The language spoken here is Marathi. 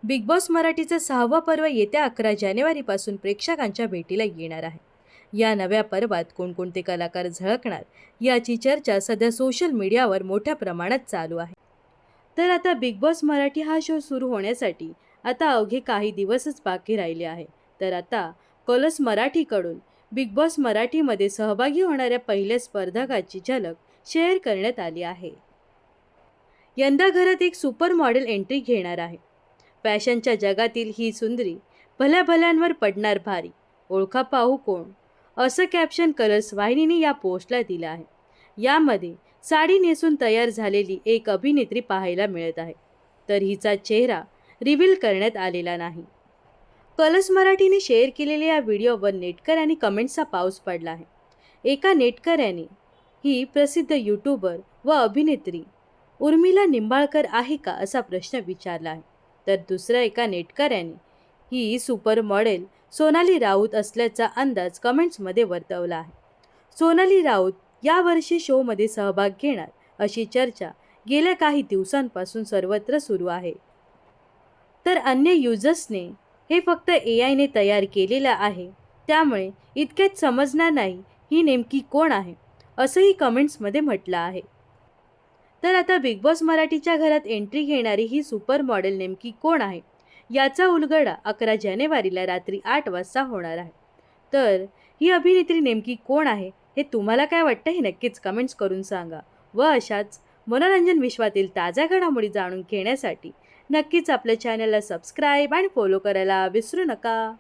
बिग बॉस मराठीचं 6वं पर्व येत्या 11 जानेवारीपासून प्रेक्षकांच्या भेटीला येणार आहे. या नव्या पर्वात कोणकोणते कलाकार झळकणार याची चर्चा सध्या सोशल मीडियावर मोठ्या प्रमाणात चालू आहे. तर आता बिग बॉस मराठी हा शो सुरू होण्यासाठी आता अवघे काही दिवसच बाकी राहिले आहे. तर आता कलर्स मराठीकडून बिग बॉस मराठीमध्ये सहभागी होणाऱ्या पहिल्या स्पर्धकाची झलक शेअर करण्यात आली आहे. यंदा घरात एक सुपर मॉडेल एंट्री घेणार आहे. फॅशनच्या जगातील ही सुंदरी भल्या भल्यांवर पडणार भारी, ओळखा पाहू कोण, असं कॅप्शन कलर्स वाहिनीने या पोस्टला दिलं आहे. यामध्ये साडी नेसून तयार झालेली एक अभिनेत्री पाहायला मिळत आहे, तर हिचा चेहरा रिव्हील करण्यात आलेला नाही. कलर्स मराठीने शेअर केलेल्या या व्हिडिओवर नेटकर आणि कमेंट्सचा पाऊस पडला आहे. एका नेटकऱ्याने ही प्रसिद्ध यूट्यूबर व अभिनेत्री उर्मिला निंबाळकर आहे का असा प्रश्न विचारला आहे. तर दुसऱ्या एका नेटकऱ्याने ही सुपर मॉडेल सोनाली राऊत असल्याचा अंदाज कमेंट्समध्ये वर्तवला आहे. सोनाली राऊत यावर्षी शोमध्ये सहभाग घेणार अशी चर्चा गेल्या काही दिवसांपासून सर्वत्र सुरू आहे. तर अन्य युजर्सने हे फक्त AIने तयार केलेलं आहे, त्यामुळे इतक्यात समजणार नाही ही नेमकी कोण आहे, असंही कमेंट्समध्ये म्हटलं आहे. तर आता बिग बॉस मराठीच्या घरात एंट्री घेणारी ही सुपर मॉडेल नेमकी कोण आहे याचा उलगडा 11 जानेवारीला रात्री 8 वाजता होणार आहे. तर ही अभिनेत्री नेमकी कोण आहे हे तुम्हाला काय वाटतं हे नक्कीच कमेंट्स करून सांगा. व अशाच मनोरंजन विश्वातील ताज्या घडामोडी जाणून घेण्यासाठी नक्कीच आपल्या चॅनलला सबस्क्राईब आणि फॉलो करायला विसरू नका.